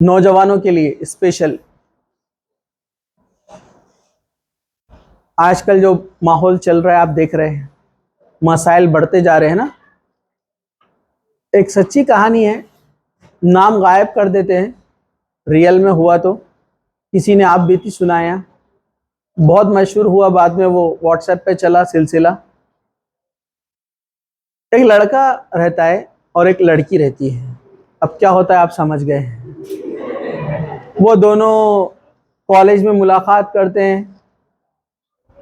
नौजवानों के लिए स्पेशल। आजकल जो माहौल चल रहा है आप देख रहे हैं, मसाइल बढ़ते जा रहे हैं ना। एक सच्ची कहानी है, नाम गायब कर देते हैं, रियल में हुआ तो किसी ने आप बीती सुनाया, बहुत मशहूर हुआ, बाद में वो व्हाट्सएप पे चला सिलसिला। एक लड़का रहता है और एक लड़की रहती है। अब क्या होता है आप समझ गए हैं। वो दोनों कॉलेज में मुलाकात करते हैं,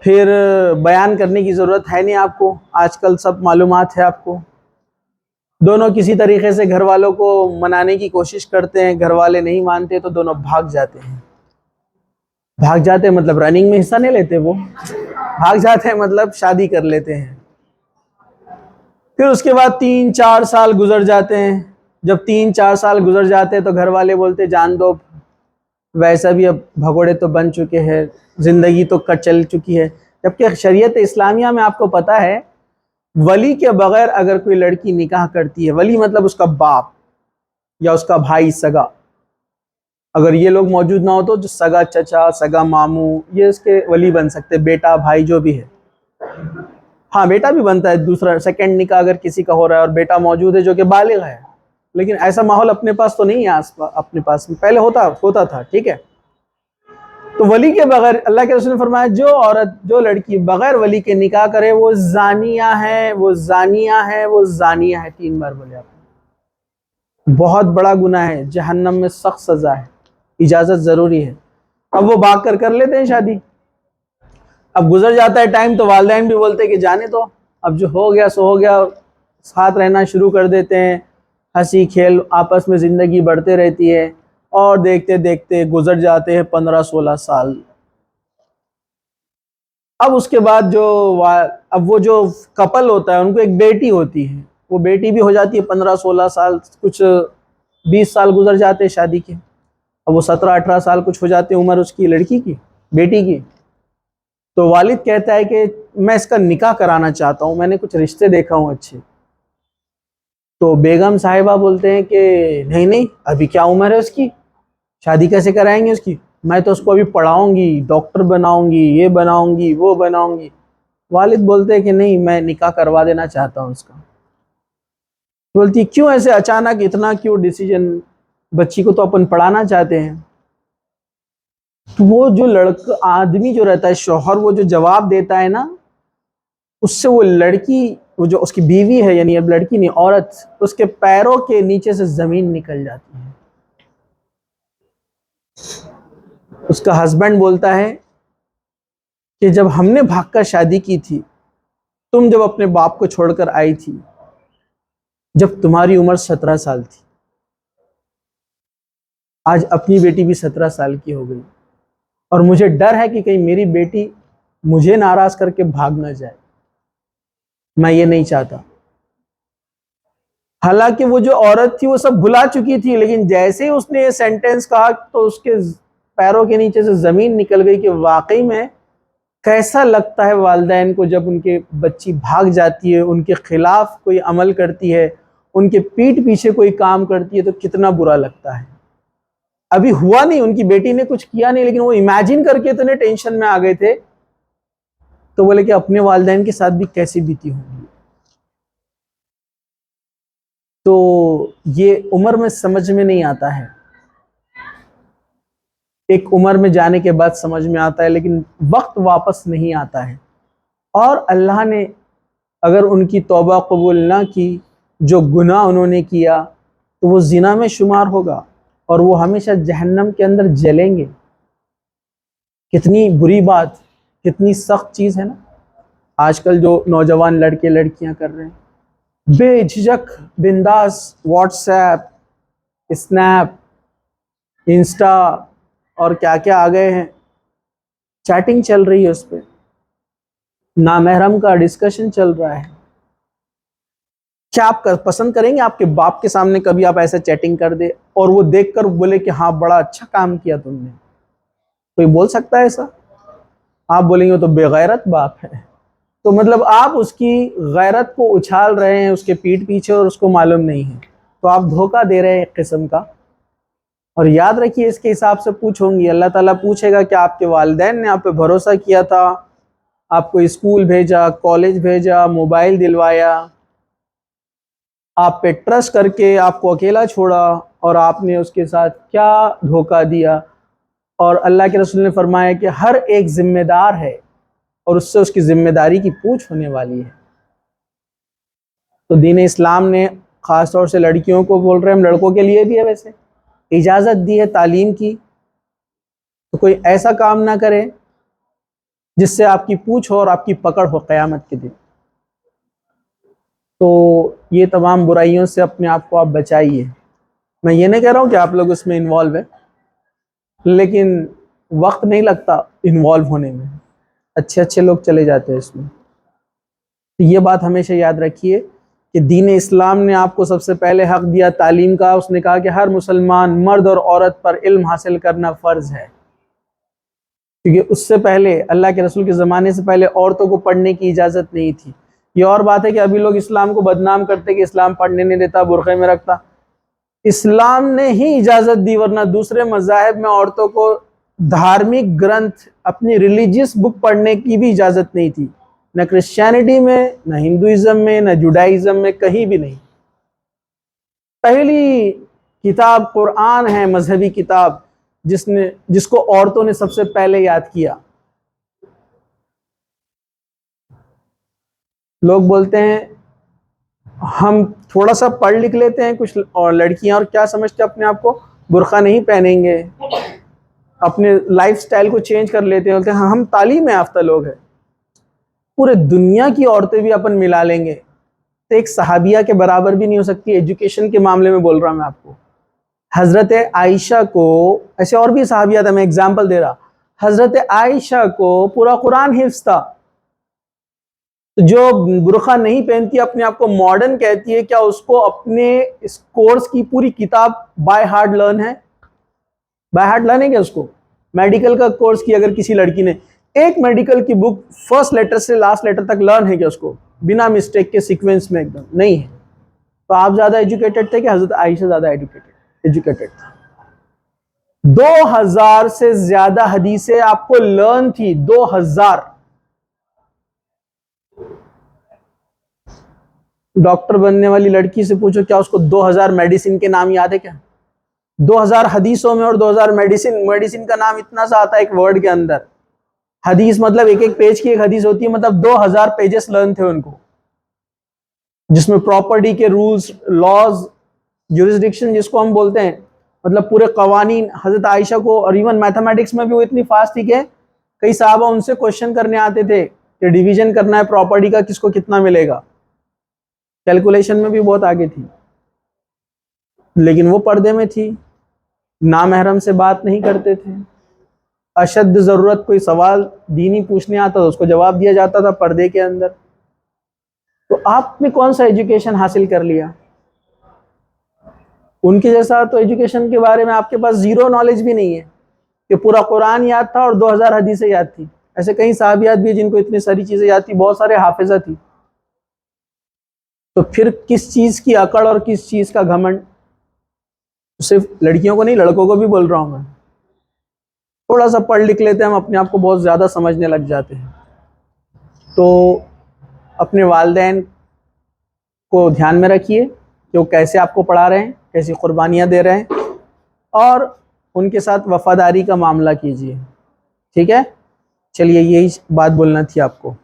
फिर बयान करने की ज़रूरत है नहीं आपको, आजकल सब मालूमात है आपको। दोनों किसी तरीके से घर वालों को मनाने की कोशिश करते हैं, घर वाले नहीं मानते तो दोनों भाग जाते हैं। भाग जाते हैं मतलब रनिंग में हिस्सा नहीं लेते, वो भाग जाते हैं मतलब शादी कर लेते हैं। फिर उसके बाद 3-4 साल गुजर जाते हैं। जब 3-4 साल गुजर जाते हैं तो घर वाले बोलते जान दो, वैसा भी अब भगोड़े तो बन चुके हैं, जिंदगी तो कट चल चुकी है। जबकि शरीयत इस्लामिया में आपको पता है, वली के बगैर अगर कोई लड़की निकाह करती है, वली मतलब उसका बाप या उसका भाई सगा, अगर ये लोग मौजूद ना हो तो जो सगा चचा, सगा मामू, ये इसके वली बन सकते, बेटा भाई जो भी है। हाँ, बेटा भी बनता है, दूसरा सेकंड निकाह अगर किसी का हो रहा है और बेटा मौजूद है जो कि बालिग है। लेकिन ऐसा माहौल अपने पास तो नहीं है, अपने पास में पहले होता था, ठीक है। तो वली के बगैर, अल्लाह के रसूल ने फरमाया, जो औरत, जो लड़की बगैर वली के निकाह करे वो जानिया है, वो जानिया है, वो जानिया है। 3 बार बोले आपने, बहुत बड़ा गुनाह है, जहन्नम में सख्त सजा है, इजाजत जरूरी है। अब वो भाग कर लेते हैं शादी। अब गुजर जाता है टाइम तो वालिदैन भी बोलते हैं कि जाने दो, अब जो हो गया सो हो गया, साथ रहना शुरू कर देते हैं, हंसी खेल आपस में ज़िंदगी बढ़ते रहती है। और देखते देखते गुजर जाते हैं 15-16 साल। अब उसके बाद अब वो जो कपल होता है उनको एक बेटी होती है, वो बेटी भी हो जाती है 15-16 साल, कुछ 20 साल गुजर जाते हैं शादी के। अब वो 17-18 साल कुछ हो जाते हैं उम्र उसकी लड़की की, बेटी की। तो वालिद कहता है कि मैं इसका निकाह कराना चाहता हूँ, मैंने कुछ रिश्ते देखा हूँ अच्छे। तो बेगम साहिबा बोलते हैं कि नहीं नहीं, अभी क्या उम्र है उसकी, शादी कैसे कराएंगे उसकी, मैं तो उसको अभी पढ़ाऊंगी, डॉक्टर बनाऊंगी, ये बनाऊंगी, वो बनाऊंगी। वालिद बोलते हैं कि नहीं, मैं निकाह करवा देना चाहता हूँ उसका। बोलती क्यों ऐसे अचानक, इतना क्यों डिसीजन, बच्ची को तो अपन पढ़ाना चाहते हैं। तो वो जो लड़का आदमी जो रहता है शौहर, वो जो जवाब देता है ना, उससे वो लड़की, वो जो उसकी बीवी है, यानी अब लड़की नहीं औरत, उसके पैरों के नीचे से जमीन निकल जाती है। उसका हस्बैंड बोलता है कि जब हमने भागकर शादी की थी, तुम जब अपने बाप को छोड़कर आई थी, जब तुम्हारी उम्र 17 साल थी, आज अपनी बेटी भी 17 साल की हो गई, और मुझे डर है कि कहीं मेरी बेटी मुझे नाराज करके भाग ना जाए, मैं ये नहीं चाहता। हालांकि वो जो औरत थी वो सब भुला चुकी थी, लेकिन जैसे ही उसने ये सेंटेंस कहा तो उसके पैरों के नीचे से जमीन निकल गई कि वाकई में कैसा लगता है वालिदैन को जब उनके बच्ची भाग जाती है, उनके खिलाफ कोई अमल करती है, उनके पीठ पीछे कोई काम करती है, तो कितना बुरा लगता है। अभी हुआ नहीं, उनकी बेटी ने कुछ किया नहीं, लेकिन वो इमेजिन करके इतने टेंशन में आ गए थे, तो बोले कि अपने वालिदैन के साथ भी कैसी बीती होगी। तो ये उम्र में समझ में नहीं आता है, एक उम्र में जाने के बाद समझ में आता है, लेकिन वक्त वापस नहीं आता है। और अल्लाह ने अगर उनकी तौबा कबूल ना की, जो गुनाह उन्होंने किया, तो वो जिना में शुमार होगा और वो हमेशा जहन्नम के अंदर जलेंगे। कितनी बुरी बात, कितनी सख्त चीज़ है ना आजकल जो नौजवान लड़के लड़कियां कर रहे हैं, बेझिझक बिंदास व्हाट्सएप, स्नैप, इंस्टा और क्या क्या आ गए हैं, चैटिंग चल रही है उस पर, नामहरम का डिस्कशन चल रहा है। क्या आप पसंद करेंगे आपके बाप के सामने कभी आप ऐसे चैटिंग कर दे और वो देखकर बोले कि हाँ बड़ा अच्छा काम किया तुमने? कोई बोल सकता है ऐसा? आप बोलेंगे तो बेगैरत बाप है। तो मतलब आप उसकी गैरत को उछाल रहे हैं उसके पीठ पीछे और उसको मालूम नहीं है, तो आप धोखा दे रहे हैं एक किस्म का। और याद रखिए इसके हिसाब से पूछोंगी, अल्लाह ताला पूछेगा कि आपके वालिदैन ने आप पे भरोसा किया था, आपको स्कूल भेजा, कॉलेज भेजा, मोबाइल दिलवाया, आप पे ट्रस्ट करके आपको अकेला छोड़ा और आपने उसके साथ क्या धोखा दिया। और अल्लाह के रसूल ने फरमाया कि हर एक जिम्मेदार है और उससे उसकी जिम्मेदारी की पूछ होने वाली है। तो दीन इस्लाम ने ख़ास तौर से लड़कियों को बोल रहे हैं, हम लड़कों के लिए भी है वैसे, इजाज़त दी है तालीम की। तो कोई ऐसा काम ना करे जिससे आपकी पूछ हो और आपकी पकड़ हो क़यामत के दिन। तो ये तमाम बुराइयों से अपने आप को आप बचाइए। मैं ये नहीं कह रहा हूँ कि आप लोग उसमें इन्वॉल्व हैं, लेकिन वक्त नहीं लगता इन्वॉल्व होने में, अच्छे अच्छे लोग चले जाते हैं इसमें। तो ये बात हमेशा याद रखिए कि दीन इस्लाम ने आपको सबसे पहले हक़ दिया तालीम का। उसने कहा कि हर मुसलमान मर्द और औरत पर इल्म हासिल करना फ़र्ज़ है, क्योंकि उससे पहले अल्लाह के रसूल के ज़माने से पहले औरतों को पढ़ने की इजाज़त नहीं थी। ये और बात है कि अभी लोग इस्लाम को बदनाम करते कि इस्लाम पढ़ने नहीं देता, बुरखे में रखता। इस्लाम ने ही इजाज़त दी, वरना दूसरे मज़ाहिब में औरतों को धार्मिक ग्रंथ, अपनी रिलीजियस बुक पढ़ने की भी इजाज़त नहीं थी, न क्रिश्चियनिटी में, न हिंदुइज़म में, न जुडाइज़म में, कहीं भी नहीं। पहली किताब कुरान है, मजहबी किताब, जिसको औरतों ने सबसे पहले याद किया। लोग बोलते हैं हम थोड़ा सा पढ़ लिख लेते हैं कुछ और लड़कियां, और क्या समझते हैं अपने आप को, बुर्का नहीं पहनेंगे, अपने लाइफस्टाइल को चेंज कर लेते हैं, बोलते हैं हाँ हम तालीम याफ्ता लोग हैं, पूरे दुनिया की औरतें भी अपन मिला लेंगे तो एक सहाबिया के बराबर भी नहीं हो सकती। एजुकेशन के मामले में बोल रहा हूँ मैं आपको। हजरत आयशा को, ऐसे और भी सहाबिया था, मैं एग्जाम्पल दे रहा, हजरत आयशा को पूरा कुरान हिफ्ज था। जो बुर्का नहीं पहनती, अपने आप को मॉडर्न कहती है, क्या उसको अपने इस कोर्स की पूरी किताब बाय हार्ट लर्न है? बाय हार्ट लर्न है क्या उसको? मेडिकल का कोर्स की अगर किसी लड़की ने एक मेडिकल की बुक फर्स्ट लेटर से लास्ट लेटर तक लर्न है क्या उसको, बिना मिस्टेक के सीक्वेंस में? एकदम नहीं है। तो आप ज्यादा एजुकेटेड थे कि हजरत आयशा ज्यादा एजुकेटेड था? 2000 से ज्यादा हदीसें आपको लर्न थी, 2000। डॉक्टर बनने वाली लड़की से पूछो क्या उसको 2000 मेडिसिन के नाम याद है क्या? 2000 हदीसों में और 2000 मेडिसिन का नाम इतना सा आता है एक वर्ड के अंदर। हदीस मतलब एक एक पेज की एक हदीस होती है, मतलब 2000 पेजेस लर्न थे उनको, जिसमें प्रॉपर्टी के रूल्स, लॉज, ज्यूरिसडिक्शन जिसको हम बोलते हैं, मतलब पूरे कवानीन। हजरत आयशा को, और इवन मैथमेटिक्स में भी वो इतनी फास्ट थी कि कई साहबा उनसे क्वेश्चन करने आते थे कि डिवीजन करना है प्रॉपर्टी का, किसको कितना मिलेगा। कैलकुलेशन में भी बहुत आगे थी, लेकिन वो पर्दे में थी, नामहरम से बात नहीं करते थे। अशद ज़रूरत कोई सवाल दीनी पूछने आता तो उसको जवाब दिया जाता था पर्दे के अंदर। तो आपने कौन सा एजुकेशन हासिल कर लिया? उनके जैसा तो एजुकेशन के बारे में आपके पास जीरो नॉलेज भी नहीं है कि पूरा कुरान याद था और 2000 हदीसें याद थी। ऐसे कई साहबियात भी जिनको इतनी सारी चीज़ें याद थी, बहुत सारे हाफिजा थी। तो फिर किस चीज़ की अकड़ और किस चीज़ का घमंड? सिर्फ लड़कियों को नहीं, लड़कों को भी बोल रहा हूँ मैं। थोड़ा सा पढ़ लिख लेते हैं हम, अपने आप को बहुत ज़्यादा समझने लग जाते हैं। तो अपने वालिदैन को ध्यान में रखिए कि वो कैसे आपको पढ़ा रहे हैं, कैसी कुर्बानियाँ दे रहे हैं, और उनके साथ वफादारी का मामला कीजिए। ठीक है, चलिए यही बात बोलना थी आपको।